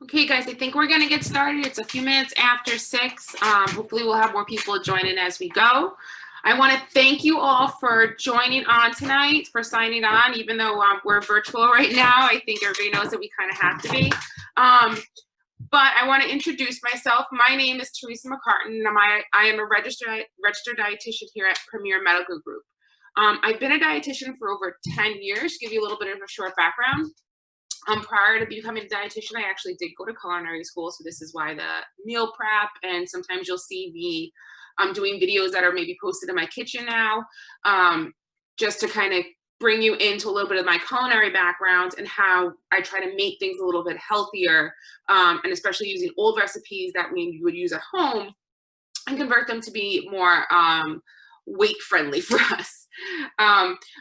Okay, guys, I think we're going to get started. It's a few minutes after 6. Hopefully, we'll have more people join in as we go. I want to thank you all for joining on tonight, for signing on, even though we're virtual right now. I think everybody knows that we kind of have to be. But I want to introduce myself. My name is Theresa McArtin, and I am a registered dietitian here at Premier Medical Group. I've been a dietitian for over 10 years. To give you a little bit of a short background. Prior to becoming a dietitian, I actually did go to culinary school, so this is why the meal prep, and sometimes you'll see me doing videos that are maybe posted in my kitchen now, just to kind of bring you into a little bit of my culinary background and how I try to make things a little bit healthier, and especially using old recipes that we would use at home and convert them to be more weight friendly for us.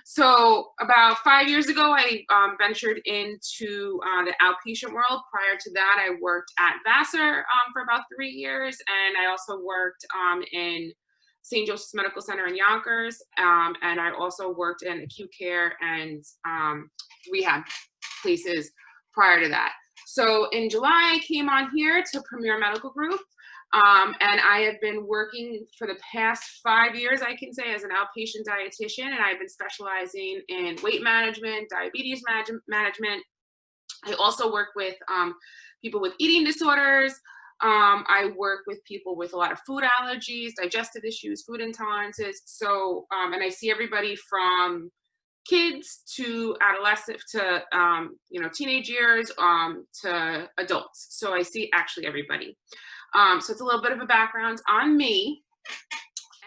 So about 5 years ago, I ventured into the outpatient world. Prior to that, I worked at Vassar for about 3 years, and I also worked in St. Joseph's Medical Center in Yonkers, and I also worked in acute care and rehab places prior to that. So in July, I came on here to Premier Medical Group. And I have been working for the past 5 years, I can say, as an outpatient dietitian, and I've been specializing in weight management, diabetes management. I also work with people with eating disorders. I work with people with a lot of food allergies, digestive issues, food intolerances. So, and I see everybody from kids to adolescent to teenage years to adults. So I see actually everybody. So it's a little bit of a background on me,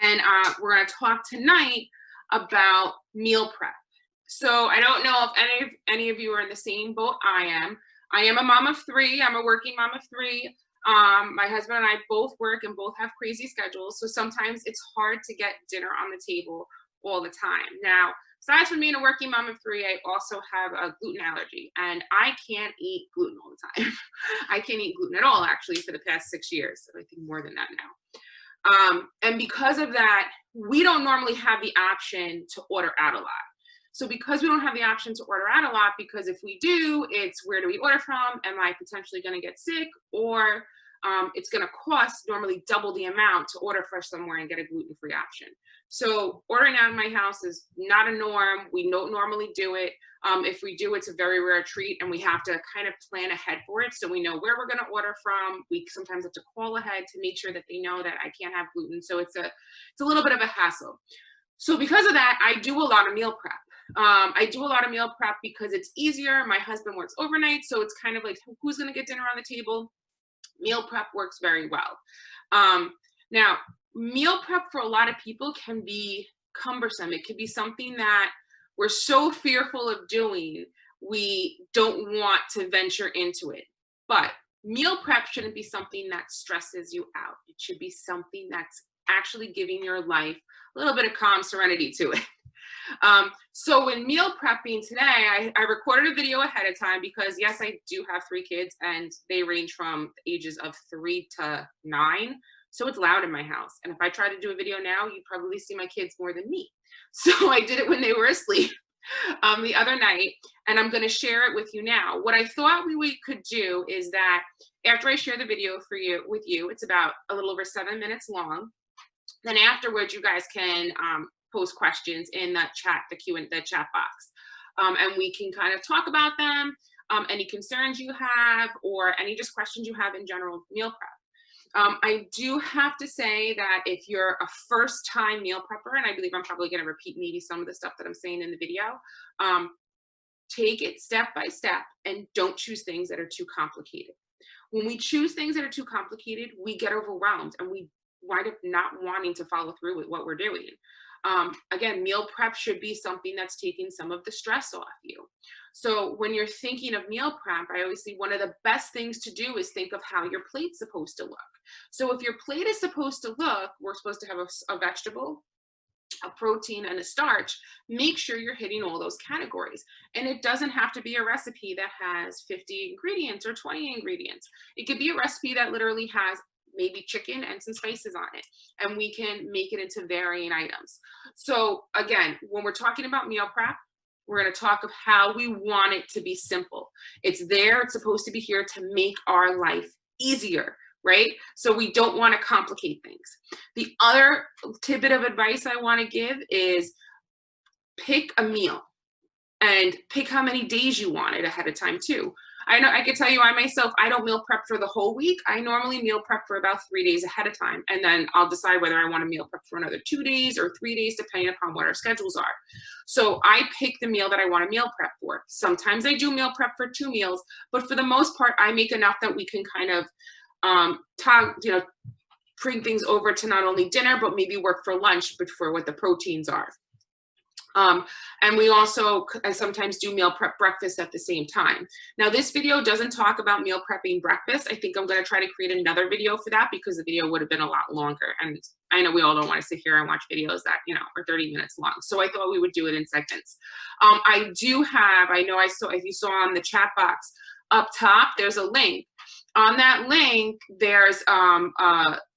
and we're going to talk tonight about meal prep. So I don't know if any of you are in the same boat I am. I am a mom of 3. I'm a working mom of 3. My husband and I both work and both have crazy schedules, so sometimes it's hard to get dinner on the table all the time. Now, aside from being a working mom of 3, I also have a gluten allergy, and I can't eat gluten all the time. I can't eat gluten at all, actually, for the past 6 years. I think more than that now. And because of that, we don't normally have the option to order out a lot. So because we don't have the option to order out a lot, because if we do, it's where do we order from? Am I potentially going to get sick? Or it's going to cost normally double the amount to order for somewhere and get a gluten-free option. So ordering out of my house is not a norm. We don't normally do it. If we do, it's a very rare treat, and we have to kind of plan ahead for it so we know where we're going to order from. We sometimes have to call ahead to make sure that they know that I can't have gluten. So it's a little bit of a hassle. So because of that, I do a lot of meal prep. I do a lot of meal prep because it's easier. My husband works overnight, so it's kind of like, who's going to get dinner on the table? Meal prep works very well. Now, meal prep for a lot of people can be cumbersome. It could be something that we're so fearful of doing, we don't want to venture into it. But meal prep shouldn't be something that stresses you out. It should be something that's actually giving your life a little bit of calm serenity to it. So when meal prepping today, I recorded a video ahead of time because yes, I do have 3 kids and they range from the ages of 3 to 9. So it's loud in my house. And if I try to do a video now, you'd probably see my kids more than me. So I did it when they were asleep the other night, and I'm going to share it with you now. What I thought we could do is that after I share the video with you, it's about a little over 7 minutes long. Then afterwards, you guys can post questions in the chat, the chat box, and we can kind of talk about them, any concerns you have, or any just questions you have in general meal prep. I do have to say that if you're a first-time meal prepper, and I believe I'm probably going to repeat maybe some of the stuff that I'm saying in the video, take it step by step and don't choose things that are too complicated. When we choose things that are too complicated, we get overwhelmed and we wind up not wanting to follow through with what we're doing. Again, meal prep should be something that's taking some of the stress off you. So when you're thinking of meal prep, I always say one of the best things to do is think of how your plate's supposed to look. So if your plate is supposed to look, we're supposed to have a vegetable, a protein, and a starch. Make sure you're hitting all those categories. And it doesn't have to be a recipe that has 50 ingredients or 20 ingredients. It could be a recipe that literally has maybe chicken and some spices on it, and we can make it into varying items. So again, when we're talking about meal prep, We're going to talk of how we want it to be simple. It's there. It's supposed to be here to make our life easier, right? So we don't want to complicate things. The other tidbit of advice I want to give is pick a meal and pick how many days you want it ahead of time too. I know I can tell you I myself, I don't meal prep for the whole week. I normally meal prep for about 3 days ahead of time. And then I'll decide whether I want to meal prep for another 2 days or 3 days, depending upon what our schedules are. So I pick the meal that I want to meal prep for. Sometimes I do meal prep for 2 meals, but for the most part, I make enough that we can kind of bring things over to not only dinner, but maybe work for lunch, but for what the proteins are. And we also sometimes do meal prep breakfast at the same time. Now, this video doesn't talk about meal prepping breakfast. I think I'm going to try to create another video for that because the video would have been a lot longer. And I know we all don't want to sit here and watch videos that, are 30 minutes long. So I thought we would do it in segments. I do have, if you saw on the chat box up top, there's a link. On that link, there's,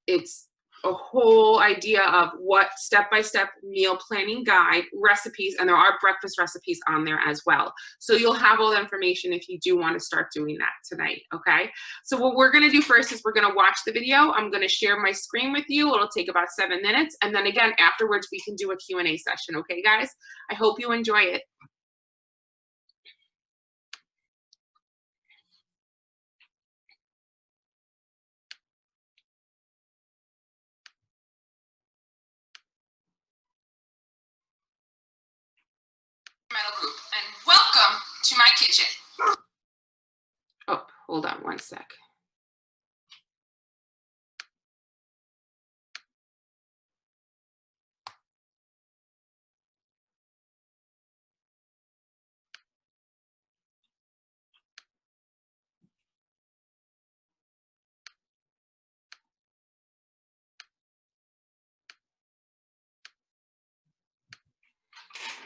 it's a whole idea of what step-by-step meal planning guide recipes, and there are breakfast recipes on there as well. So you'll have all the information if you do want to start doing that tonight, okay? So what we're going to do first is we're going to watch the video. I'm going to share my screen with you. It'll take about 7 minutes. And then again, afterwards, we can do a Q&A session, okay, guys? I hope you enjoy it. Group, and welcome to my kitchen. Oh, hold on one sec.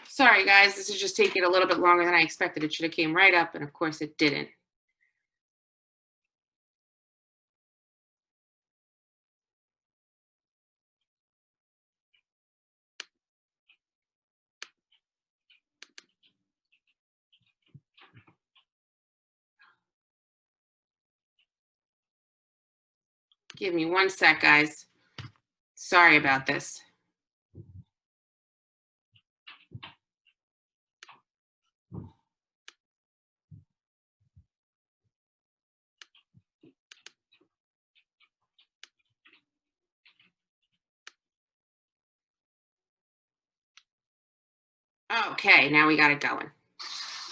Sorry, guys, this is just taking a little bit longer than I expected. It should have came right up, and of course it didn't. Give me one sec, guys. Sorry about this. Okay, now we got it going.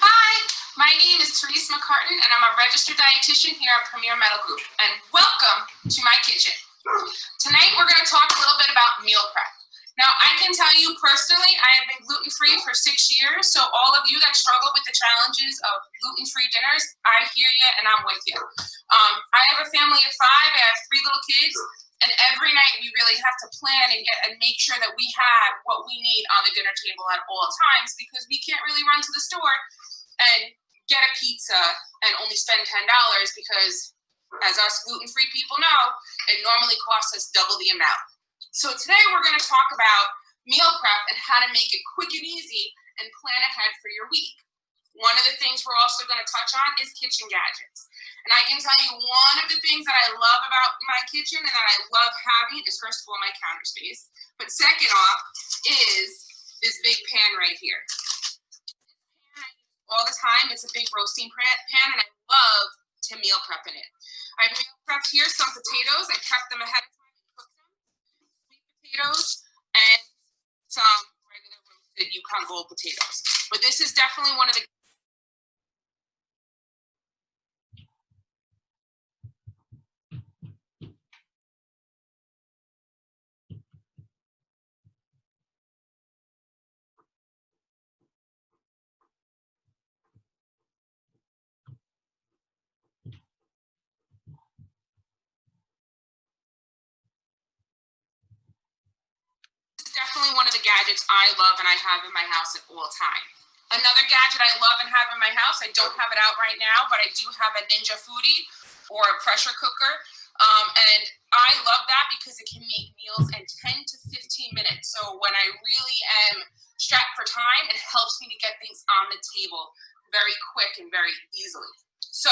Hi, my name is Theresa McArtin, and I'm a registered dietitian here at Premier Medical Group, and welcome to my kitchen. Tonight, we're going to talk a little bit about meal prep. Now, I can tell you personally, I have been gluten-free for 6 years, so all of you that struggle with the challenges of gluten-free dinners, I hear you and I'm with you. I have a family of 5, I have 3 little kids, and every night we really have to plan and make sure that we have what we need on the dinner table at all times, because we can't really run to the store and get a pizza and only spend $10 because, as us gluten-free people know, it normally costs us double the amount. So today we're going to talk about meal prep and how to make it quick and easy and plan ahead for your week. One of the things we're also going to touch on is kitchen gadgets. And I can tell you one of the things that I love about my kitchen and that I love having is, first of all, my counter space. But second off is this big pan right here. All the time, it's a big roasting pan, and I love to meal prep in it. I've meal prepped here some potatoes. I prepped them ahead of time and cooked them. Sweet potatoes and some regular roasted Yukon Gold potatoes. But this is definitely one of the gadgets I love and I have in my house at all time. Another gadget I love and have in my house, I don't have it out right now, but I do have a Ninja Foodie or a pressure cooker. And I love that because it can make meals in 10 to 15 minutes. So when I really am strapped for time, it helps me to get things on the table very quick and very easily. So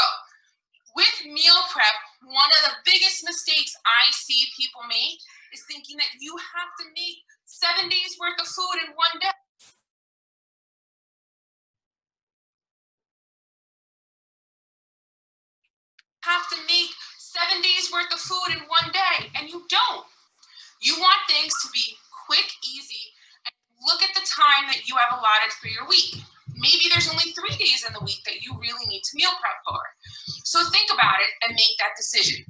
with meal prep, one of the biggest mistakes I see people make is thinking that you have to make 7 days worth of food in one day. Have to make 7 days worth of food in one day, and you don't. You want things to be quick, easy, and look at the time that you have allotted for your week. Maybe there's only 3 days in the week that you really need to meal prep for. So think about it and make that decision.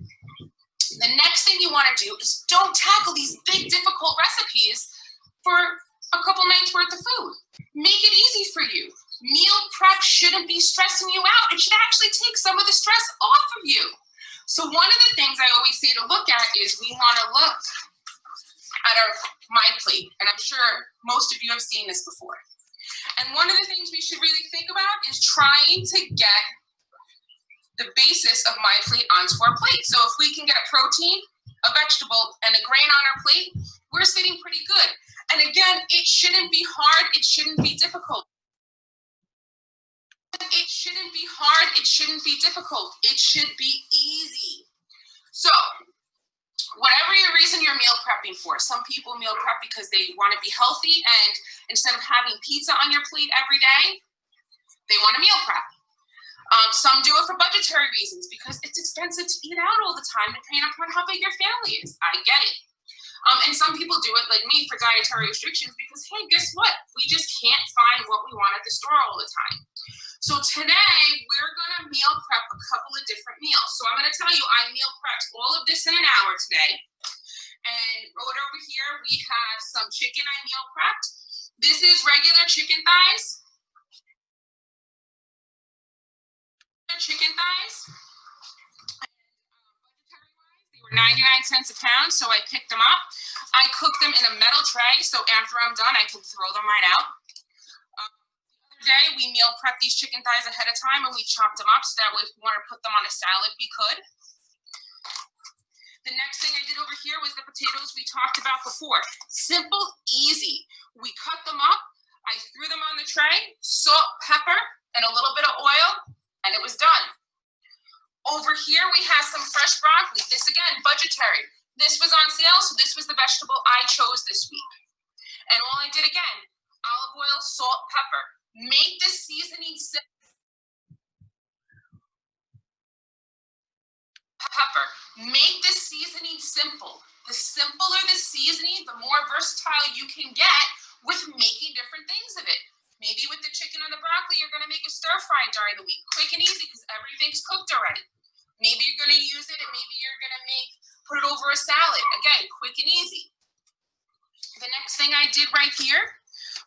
The next thing you want to do is don't tackle these big, difficult recipes for a couple nights worth of food. Make it easy for you. Meal prep shouldn't be stressing you out. It should actually take some of the stress off of you. So one of the things I always say to look at is we want to look at my plate. And I'm sure most of you have seen this before. And one of the things we should really think about is trying to get the basis of my plate onto our plate. So if we can get a protein, a vegetable, and a grain on our plate, we're sitting pretty good. And again, it shouldn't be hard. It shouldn't be difficult. It shouldn't be hard. It shouldn't be difficult. It should be easy. So whatever your reason you're meal prepping for, some people meal prep because they want to be healthy, and instead of having pizza on your plate every day, they want to meal prep. Some do it for budgetary reasons because it's expensive to eat out all the time depending upon how big your family is. I get it. And some people do it like me for dietary restrictions because, hey, guess what? We just can't find what we want at the store all the time. So today, we're going to meal prep a couple of different meals. So I'm going to tell you, I meal prepped all of this in an hour today. And right over here, we have some chicken I meal prepped. This is regular chicken thighs. Chicken thighs. They were 99 cents a pound, so I picked them up. I cooked them in a metal tray, so after I'm done, I can throw them right out. Today, we meal prepped these chicken thighs ahead of time, and we chopped them up, so that way if we want to put them on a salad, we could. The next thing I did over here was the potatoes we talked about before. Simple, easy. We cut them up. I threw them on the tray, salt, pepper, and a little bit of oil, and it was done. Over here, we have some fresh broccoli. This, again, budgetary. This was on sale, so this was the vegetable I chose this week. And all I did, again, olive oil, salt, pepper. Make this seasoning simple. Make this seasoning simple. The simpler the seasoning, the more versatile you can get with making different things of it. Maybe with the chicken or the broccoli, you're going to make a stir fry during the week. Quick and easy because everything's cooked already. Maybe you're going to use it and maybe you're going to put it over a salad. Again, quick and easy. The next thing I did right here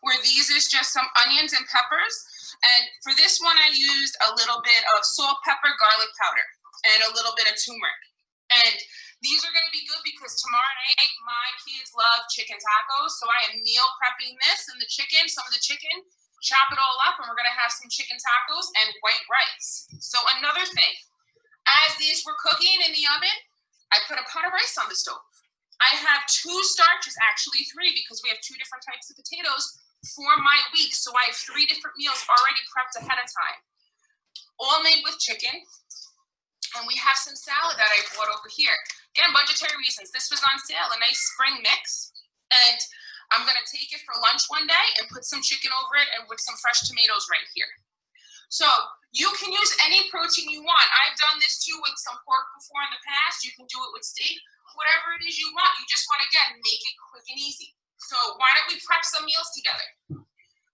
were these is just some onions and peppers. And for this one, I used a little bit of salt, pepper, garlic powder, and a little bit of turmeric. And these are going to be good because tomorrow night, my kids love chicken tacos. So I am meal prepping this and the chicken, some of the chicken, chop it all up, and we're going to have some chicken tacos and white rice. So another thing, as these were cooking in the oven, I put a pot of rice on the stove. I have 2 starches, actually 3, because we have 2 different types of potatoes for my week. So I have 3 different meals already prepped ahead of time, all made with chicken. And we have some salad that I bought over here. Again, budgetary reasons. This was on sale, a nice spring mix. And I'm going to take it for lunch one day and put some chicken over it and with some fresh tomatoes right here. So you can use any protein you want. I've done this too with some pork before in the past. You can do it with steak, whatever it is you want. You just want to, again, make it quick and easy. So why don't we prep some meals together?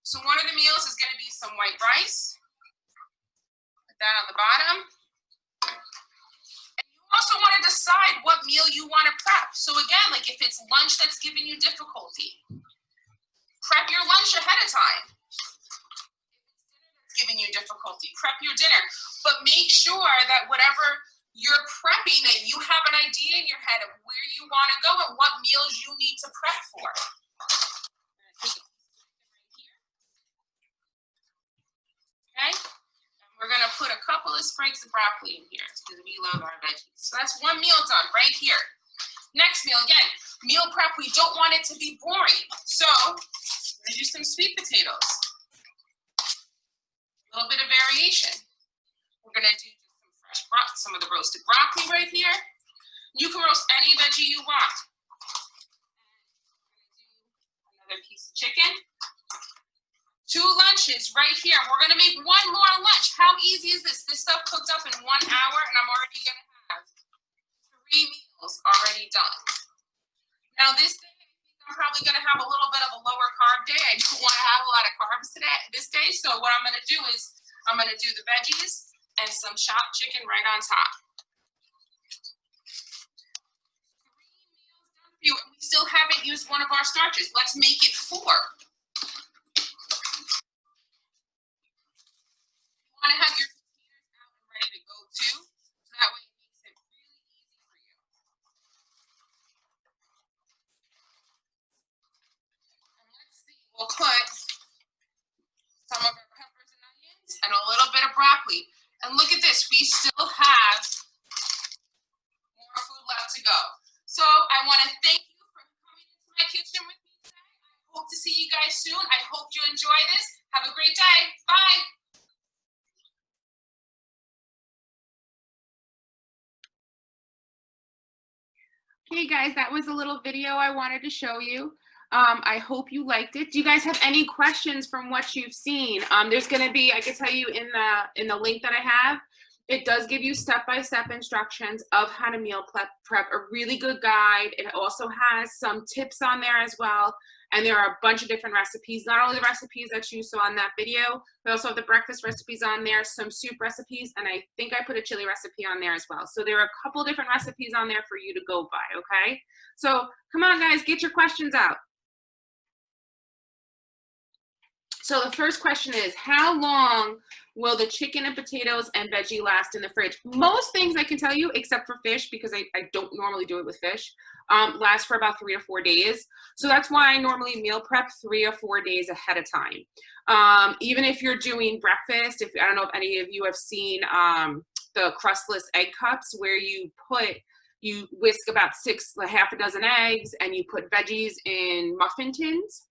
So one of the meals is going to be some white rice. Put that on the bottom. And you also want to decide what meal you want to prep. So again, like if it's lunch that's giving you difficulty, prep your lunch ahead of time. Giving you difficulty, prep your dinner, but make sure that whatever you're prepping, that you have an idea in your head of where you want to go and what meals you need to prep for. Okay, we're going to put a couple of sprigs of broccoli in here because we love our veggies. So that's one meal done right here. Next meal, again, meal prep, we don't want it to be boring. So we're gonna do some sweet potatoes. A little bit of variation. We're gonna do some fresh broccoli, some of the roasted broccoli right here. You can roast any veggie you want. Another piece of chicken. 2 lunches right here. We're gonna make 1 more lunch. How easy is this? This stuff cooked up in 1 hour and I'm already gonna have 3 meals already done. Now this day, I'm probably gonna have a little bit of a lower carb day. I don't wanna have a lot of carbs this day. So what I'm gonna do is, I'm gonna do the veggies and some chopped chicken right on top. 3 meals done for you, and we still haven't used one of our starches. Let's make it 4. You wanna have your computers out and ready to go too, so that way it makes it really easy for you. And let's see, we'll put some of our peppers and onions and a little bit of broccoli. And look at this, we still have more food left to go. So I want to thank you for coming into my kitchen with me today. I hope to see you guys soon. I hope you enjoy this. Have a great day. Bye. Okay guys, that was a little video I wanted to show you. I hope you liked it. Do you guys have any questions from what you've seen? There's going to be, I can tell you in the link that I have, it does give you step-by-step instructions of how to meal prep, a really good guide. It also has some tips on there as well. And there are a bunch of different recipes, not only the recipes that you saw in that video, but also have the breakfast recipes on there, some soup recipes, and I think I put a chili recipe on there as well. So there are a couple different recipes on there for you to go by, okay? So come on guys, get your questions out. So the first question is, how long will the chicken and potatoes and veggie last in the fridge? Most things I can tell you, except for fish, because I don't normally do it with fish, last for about 3 or 4 days. So that's why I normally meal prep 3 or 4 days ahead of time. Even if you're doing breakfast, I don't know if any of you have seen the crustless egg cups where you whisk about half a dozen eggs and you put veggies in muffin tins.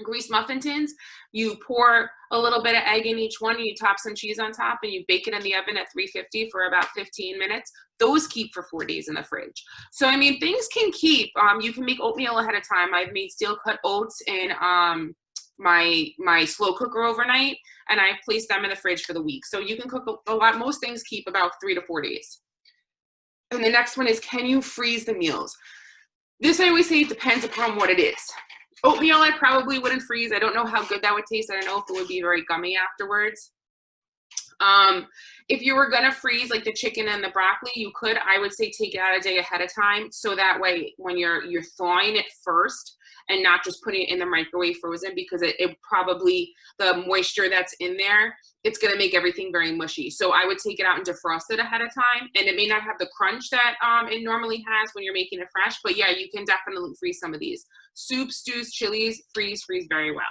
Grease muffin tins, you pour a little bit of egg in each one and you top some cheese on top and you bake it in the oven at 350 for about 15 minutes. Those keep for 4 days in the fridge. So I mean, things can keep. You can make oatmeal ahead of time. I've made steel cut oats in my slow cooker overnight, and I placed them in the fridge for the week. So you can cook a lot. Most things keep about 3 to 4 days. And the next one is, can you freeze the meals? This I always say it depends upon what it is. Oatmeal, I probably wouldn't freeze. I don't know how good that would taste. I don't know if it would be very gummy afterwards. If you were gonna freeze like the chicken and the broccoli, you could. I would say take it out a day ahead of time, so that way when you're thawing it first and not just putting it in the microwave frozen, because it probably, the moisture that's in there, it's gonna make everything very mushy. So I would take it out and defrost it ahead of time, and it may not have the crunch that it normally has when you're making it fresh, but yeah, you can definitely freeze some of these. Soups, stews, chilies, freeze very well.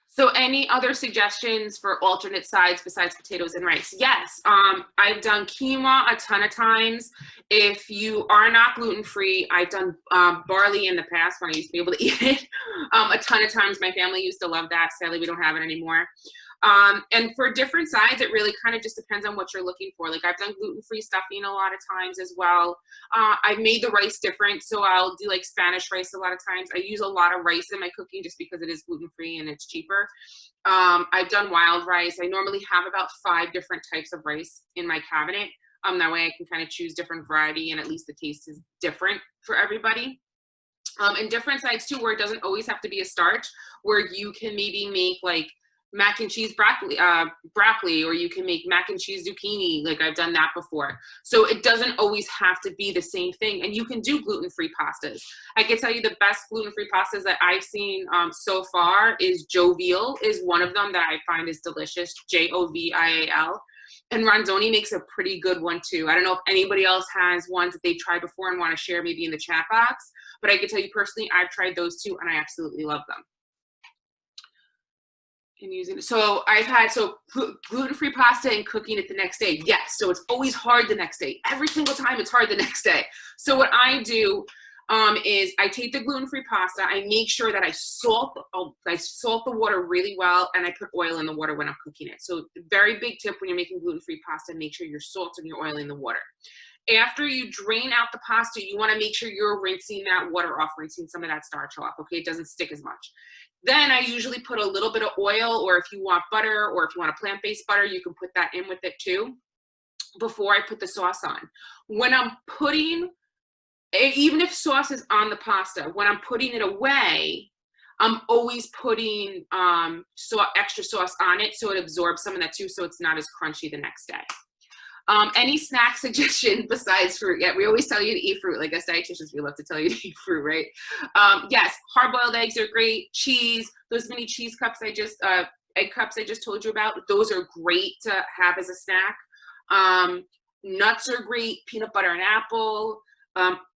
So any other suggestions for alternate sides besides potatoes and rice? Yes, I've done quinoa a ton of times. If you are not gluten-free, I've done barley in the past when I used to be able to eat it a ton of times. My family used to love that. Sadly, we don't have it anymore. And for different sides, it really kind of just depends on what you're looking for. Like I've done gluten-free stuffing a lot of times as well. I've made the rice different, so I'll do like Spanish rice a lot of times. I use a lot of rice in my cooking just because it is gluten-free and it's cheaper. I've done wild rice. I normally have about 5 different types of rice in my cabinet. That way I can kind of choose different variety, and at least the taste is different for everybody. And different sides too, where it doesn't always have to be a starch, where you can maybe make like mac and cheese broccoli, or you can make mac and cheese zucchini. Like I've done that before. So it doesn't always have to be the same thing. And you can do gluten-free pastas. I can tell you the best gluten-free pastas that I've seen so far is Jovial is one of them that I find is delicious, Jovial. And Ronzoni makes a pretty good one too. I don't know if anybody else has ones that they've tried before and want to share maybe in the chat box, but I can tell you personally, I've tried those too and I absolutely love them. And using it. So I've had gluten-free pasta and cooking it the next day. Yes. So it's always hard the next day. Every single time it's hard the next day. So what I do is I take the gluten-free pasta. I make sure that I salt the water really well, and I put oil in the water when I'm cooking it. So the very big tip when you're making gluten-free pasta, make sure you're salting your oil in the water. After you drain out the pasta, you want to make sure you're rinsing that water off, rinsing some of that starch off. Okay, it doesn't stick as much. Then I usually put a little bit of oil, or if you want butter, or if you want a plant-based butter, you can put that in with it too, before I put the sauce on. When I'm putting, even if sauce is on the pasta, when I'm putting it away, I'm always putting extra sauce on it so it absorbs some of that too, so it's not as crunchy the next day. Any snack suggestion besides fruit? Yeah, we always tell you to eat fruit. Like as dietitians, we love to tell you to eat fruit, right? Yes, hard-boiled eggs are great. Cheese, those mini cheese cups egg cups I just told you about, those are great to have as a snack. Nuts are great, peanut butter and apple.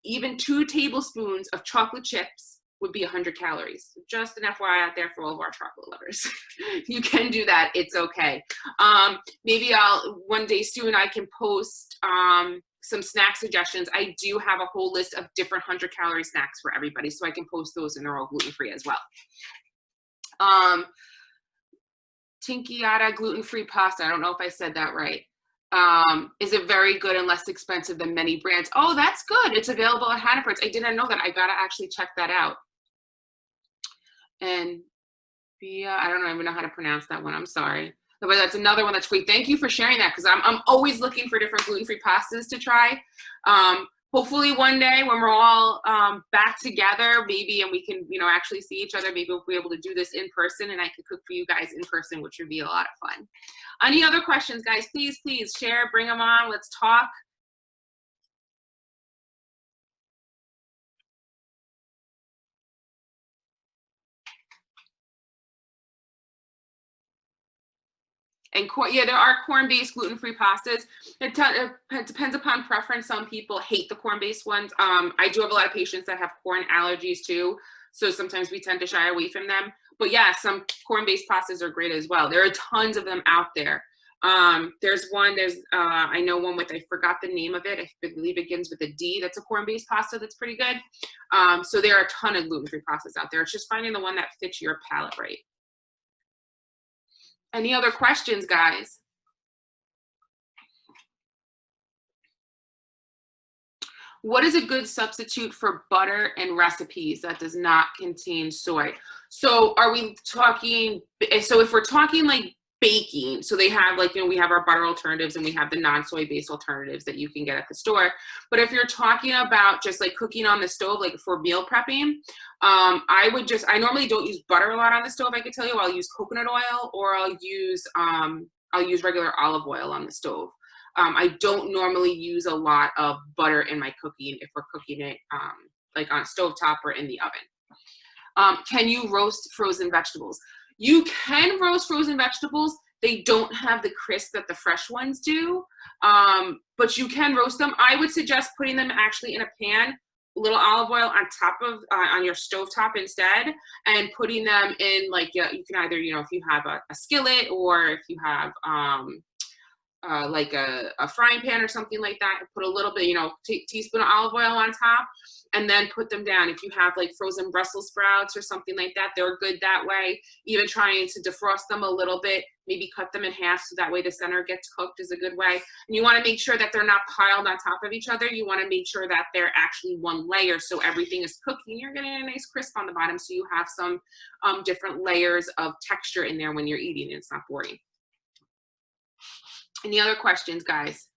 Even 2 tablespoons of chocolate chips would be 100 calories. Just an FYI out there for all of our chocolate lovers. You can do that, it's okay. Maybe one day soon I can post some snack suggestions. I do have a whole list of different 100-calorie snacks for everybody, so I can post those, and they're all gluten-free as well. Tinkiata gluten-free pasta, I don't know if I said that right. Is it very good and less expensive than many brands? Oh, that's good. It's available at Hannaford's. I didn't know that. I gotta actually check that out. And yeah, I don't even know how to pronounce that one. I'm sorry. But that's another one that's great. Thank you for sharing that, because I'm always looking for different gluten-free pastas to try. Hopefully one day when we're all back together, maybe, and we can, actually see each other, maybe we'll be able to do this in person, and I can cook for you guys in person, which would be a lot of fun. Any other questions, guys? Please share, bring them on. Let's talk. And yeah, there are corn-based gluten-free pastas. It depends upon preference. Some people hate the corn-based ones. I do have a lot of patients that have corn allergies too, so sometimes we tend to shy away from them. But yeah, some corn-based pastas are great as well. There are tons of them out there. I know one with, I forgot the name of it. I believe it begins with a D. That's a corn-based pasta that's pretty good. So there are a ton of gluten-free pastas out there. It's just finding the one that fits your palate right. Any other questions, guys? What is a good substitute for butter in recipes that does not contain soy? So are we talking, so if we're talking like baking, so they have like, we have our butter alternatives and we have the non-soy based alternatives that you can get at the store. But if you're talking about just like cooking on the stove, like for meal prepping, I normally don't use butter a lot on the stove. I could tell you I'll use coconut oil, or I'll use regular olive oil on the stove. I don't normally use a lot of butter in my cooking if we're cooking it like on a stovetop or in the oven. Can you roast frozen vegetables? You can roast frozen vegetables. They don't have the crisp that the fresh ones do, but you can roast them. I would suggest putting them actually in a pan, a little olive oil on top of on your stovetop instead, and putting them in like, you can either, if you have a skillet, or if you have like a frying pan or something like that, put a little bit, teaspoon of olive oil on top, and then put them down. If you have like frozen Brussels sprouts or something like that, they're good that way. Even trying to defrost them a little bit, maybe cut them in half so that way the center gets cooked is a good way. And you want to make sure that they're not piled on top of each other. You want to make sure that they're actually one layer, so everything is cooking. You're getting a nice crisp on the bottom, so you have some different layers of texture in there when you're eating, and it's not boring. Any other questions, guys?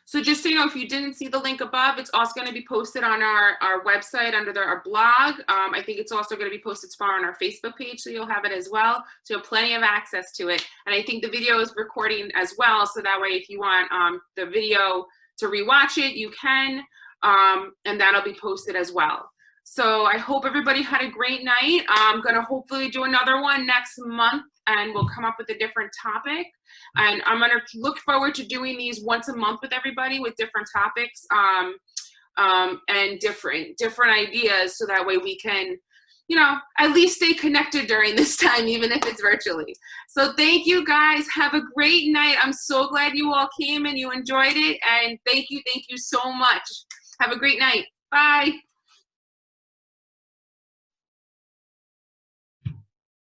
So just so you know, if you didn't see the link above, it's also going to be posted on our website under our blog. I think it's also going to be posted tomorrow on our Facebook page, so you'll have it as well. So you have plenty of access to it. And I think the video is recording as well, so that way if you want the video to rewatch it, you can, and that'll be posted as well. So I hope everybody had a great night. I'm going to hopefully do another one next month, and we'll come up with a different topic. And I'm going to look forward to doing these once a month with everybody with different topics and different ideas, so that way we can, you know, at least stay connected during this time, even if it's virtually. So thank you guys. Have a great night. I'm so glad you all came and you enjoyed it. And thank you so much. Have a great night. Bye.